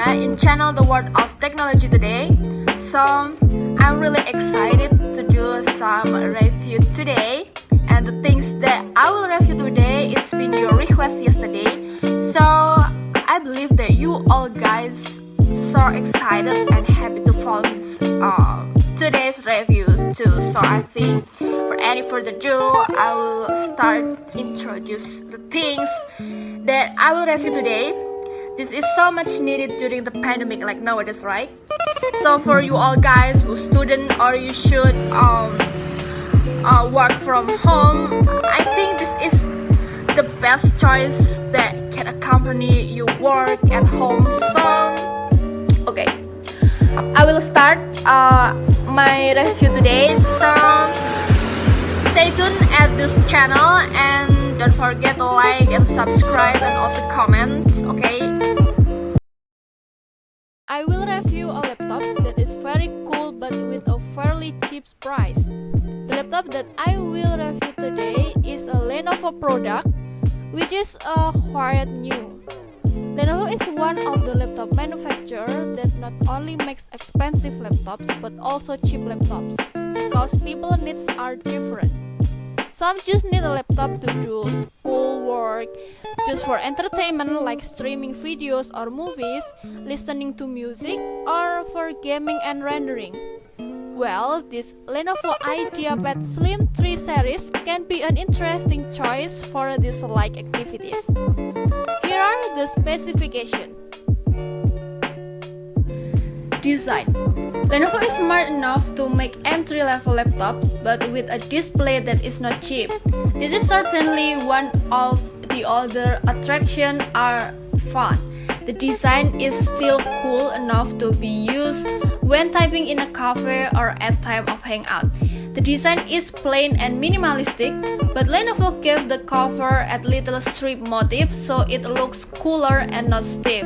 In channel The World of Technology today. So I'm really excited to do some review today, and the things that I will review today, it's been your request yesterday, so I believe that you all guys so excited and happy to follow this, today's reviews too. So I think for any further ado, I will start introduce the things that I will review today. This is so much needed during the pandemic like nowadays, right? So for you all guys who student or you should work from home, I think this is the best choice that can accompany you work at home. So okay, I will start my review today. So stay tuned at this channel and don't forget to like and subscribe and also comment, okay? I will review a laptop that is very cool but with a fairly cheap price. The laptop that I will review today is a Lenovo product, which is quite new. Lenovo is one of the laptop manufacturers that not only makes expensive laptops but also cheap laptops, because people's needs are different. Some just need a laptop to do school work, just for entertainment like streaming videos or movies, listening to music, or for gaming and rendering. Well, this Lenovo Ideapad Slim 3 series can be an interesting choice for these like activities. Here are the specifications. Design. Lenovo is smart enough to make entry-level laptops, but with a display that is not cheap. This is certainly one of the other attractions are fun. The design is still cool enough to be used when typing in a cafe or at time of hangout. The design is plain and minimalistic, but Lenovo gave the cover a little strip motif so it looks cooler and not stiff.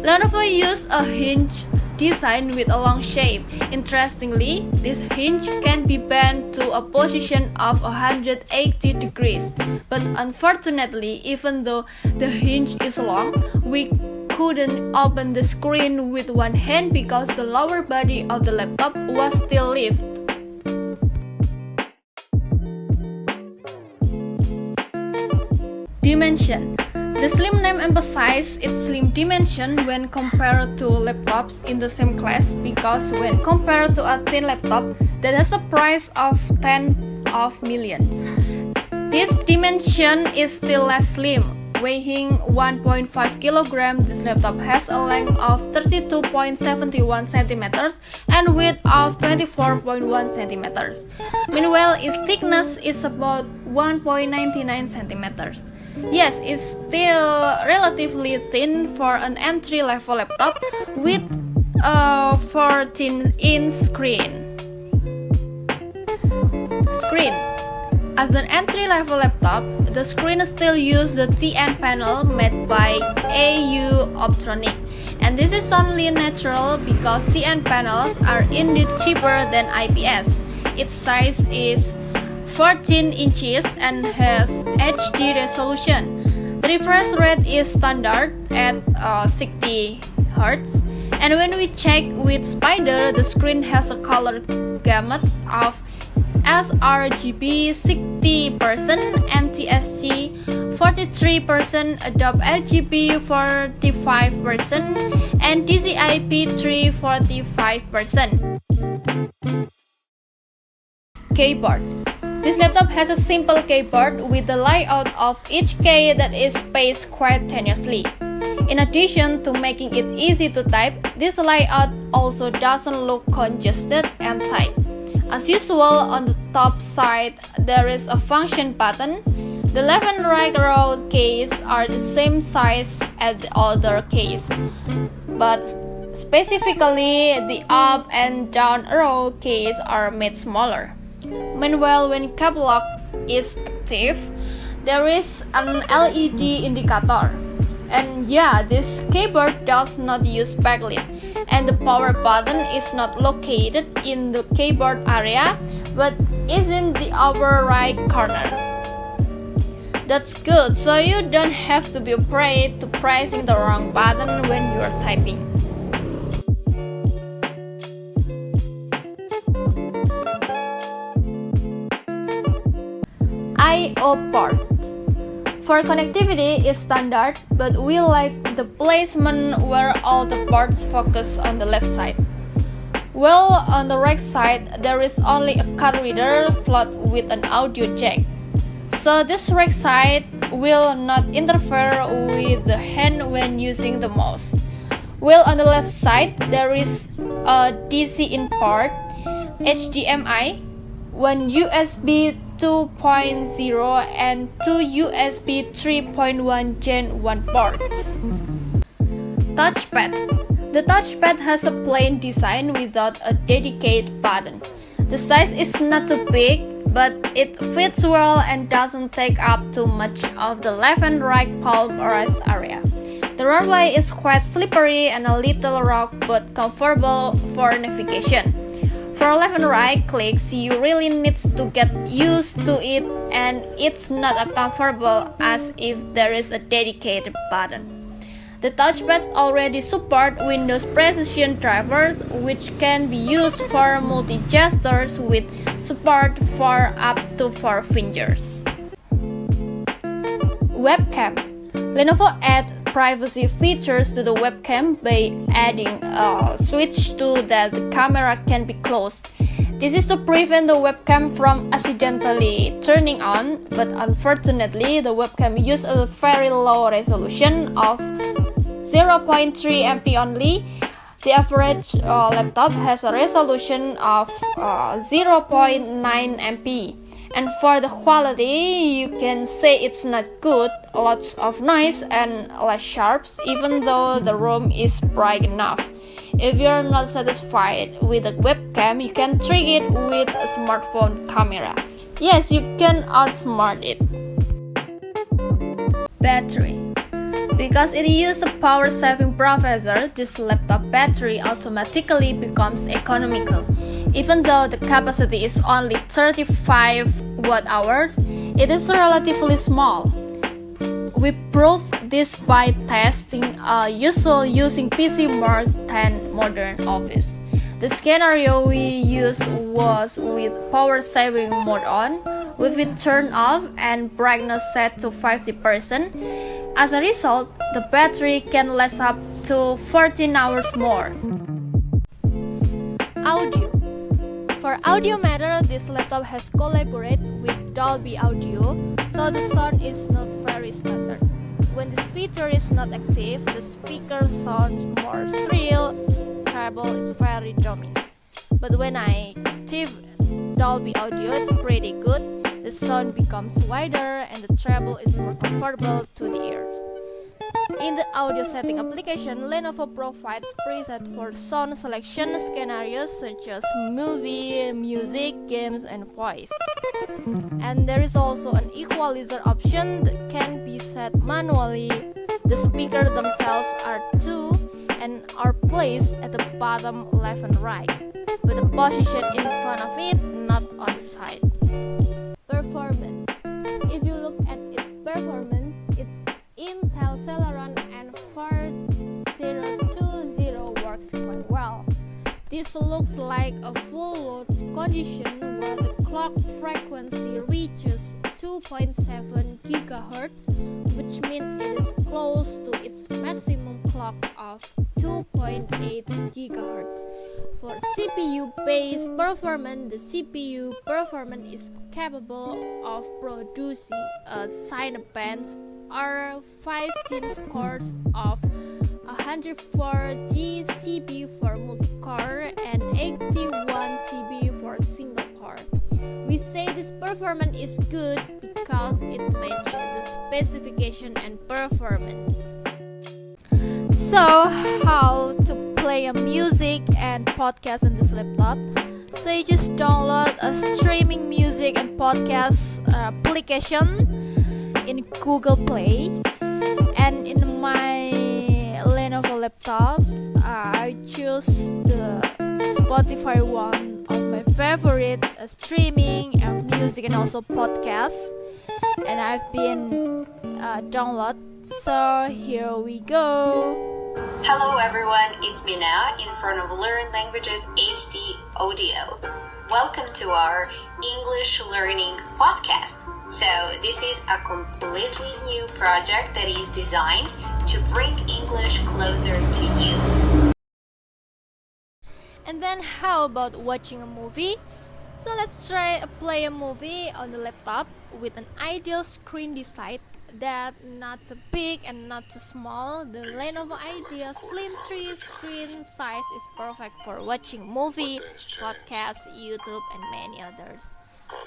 Lenovo used a hinge design with a long shape. Interestingly, this hinge can be bent to a position of 180 degrees. But unfortunately, even though the hinge is long, we couldn't open the screen with one hand because the lower body of the laptop was still lifted. Dimension. The slim name emphasizes its slim dimension when compared to laptops in the same class, because when compared to a thin laptop that has a price of tens of millions, this dimension is still less slim. Weighing 1.5 kg, this laptop has a length of 32.71 cm and width of 24.1 cm. Meanwhile, its thickness is about 1.99 cm. Yes, it's still relatively thin for an entry-level laptop with a 14-inch screen. As an entry-level laptop, the screen still uses the TN panel made by AU Optronic, and this is only natural because TN panels are indeed cheaper than IPS. Its size is 14 inches and has HD resolution. The refresh rate is standard at 60 Hz. And when we check with Spider, the screen has a color gamut of sRGB 60%, NTSC 43%, Adobe RGB 45%, and DCI-P3 45%. Keyboard. This laptop has a simple keyboard with the layout of each key that is spaced quite tenuously. In addition to making it easy to type, this layout also doesn't look congested and tight. As usual, on the top side, there is a function button. The left and right row keys are the same size as the other keys, but Specifically, the up and down arrow keys are made smaller. Meanwhile, when cap lock is active, there is an LED indicator. And yeah, this keyboard does not use backlit, and the power button is not located in the keyboard area, but is in the upper right corner. That's good, so you don't have to be afraid to pressing the wrong button when you're typing. I/O port. For connectivity is standard, but we like the placement where all the ports focus on the left side. Well, on the right side, there is only a card reader slot with an audio jack. So this right side will not interfere with the hand when using the mouse. While on the left side, there is a DC in port, HDMI, one USB 2.0 and two USB 3.1 Gen 1 ports. Touchpad. The touchpad has a plain design without a dedicated button. The size is not too big, but it fits well and doesn't take up too much of the left and right palm rest area. The roadway is quite slippery and a little rough but comfortable for navigation. For left and right clicks, you really need to get used to it, and it's not as comfortable as if there is a dedicated button. The touchpads already support Windows Precision drivers, which can be used for multi-gestures with support for up to 4 fingers. Webcam. Lenovo add privacy features to the webcam by adding a switch to that the camera can be closed. This is to prevent the webcam from accidentally turning on, but unfortunately the webcam uses a very low resolution of 0.3 MP only. The average laptop has a resolution of 0.9 MP. And for the quality, you can say it's not good, lots of noise and less sharps, even though the room is bright enough. If you're not satisfied with the webcam, you can trick it with a smartphone camera. Yes, you can outsmart it. Battery. Because it uses a power-saving processor, this laptop battery automatically becomes economical. Even though the capacity is only 35 watt-hours, it is relatively small. We proved this by testing a usual using PC more than modern office. The scenario we used was with power-saving mode on, with it turned off and brightness set to 50%. As a result, the battery can last up to 14 hours more. Audio. For audio matter, this laptop has collaborated with Dolby Audio, so the sound is not very standard. When this feature is not active, the speaker sounds more shrill, treble is very dominant. But when I active Dolby Audio, it's pretty good. The sound becomes wider and the treble is more comfortable to the ears. In the audio setting application, Lenovo provides presets for sound selection scenarios such as movie, music, games, and voice. And there is also an equalizer option that can be set manually. The speakers themselves are two and are placed at the bottom left and right, with a position in front of it, not on the side. Performance. If you look at its performance, it's Intel Celeron N4020 works quite well. This looks like a full load condition where the clock frequency reaches 2.7 GHz, which means it is close to its maximum clock of 2.8 GHz. For CPU-based performance, the CPU performance is capable of producing a Cinebench R15 cores of 140 CPU for multi-core and 81 CPU for single core. We say this performance is good because it matches the specification and performance. So, how to play a music and podcast on this laptop? So you just download a streaming music and podcast application in Google Play. And in my Lenovo laptops, I choose the Spotify, one of my favorite streaming and music and also podcasts. And I've been download. So here we go. Hello everyone, it's Mina in front of Learn Languages HD Audio. Welcome to our English learning podcast. So this is a completely new project that is designed to bring English closer to you. And then how about watching a movie? So let's try play a movie on the laptop with an ideal screen design that not too big and not too small. The Lenovo Idea Slim 3 screen size is perfect for watching movie, podcasts, YouTube and many others.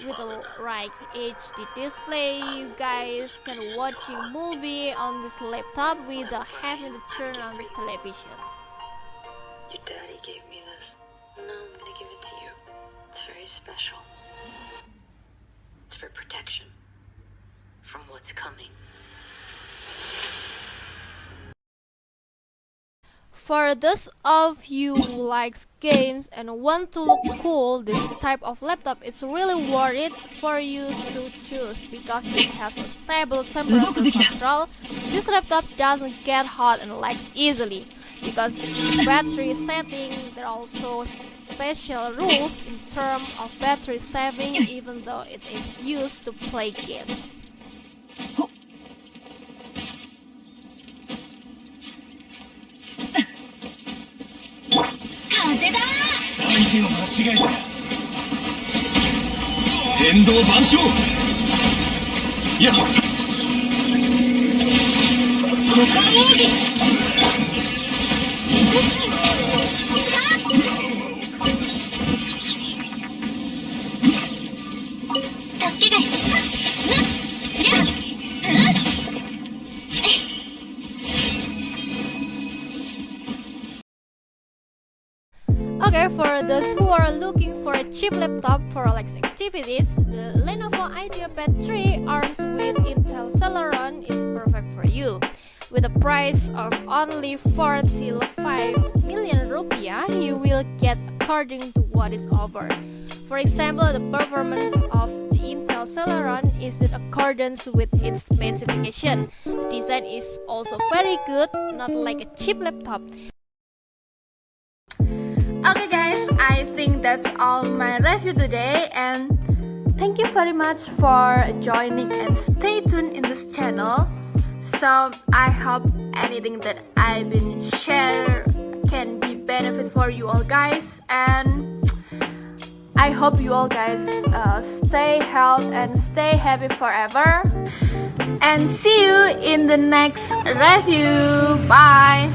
With a right HD display, you guys can watching movie on this laptop without having to turn on the television. Your daddy gave me this. Now I'm gonna give it to you. It's very special. It's for protection from what's coming. For those of you who likes games and want to look cool, this type of laptop is really worth it for you to choose because it has a stable temperature control. This laptop doesn't get hot and lags easily. Because in battery setting, there are also special rules in terms of battery saving, even though it is used to play games. Okay, for those who are looking for a cheap laptop for relaxed activities, the Lenovo Ideapad 3 arms with Intel Celeron is perfect for you. With a price of only 45 million rupiah, you will get according to what is offered. For example, the performance of the Intel Celeron is in accordance with its specification. The design is also very good, not like a cheap laptop. Okay guys, I think that's all my review today, and thank you very much for joining and stay tuned in this channel. So I hope anything that I've been share can be benefit for you all guys, and I hope you all guys stay healthy and stay happy forever, and see you in the next review. Bye.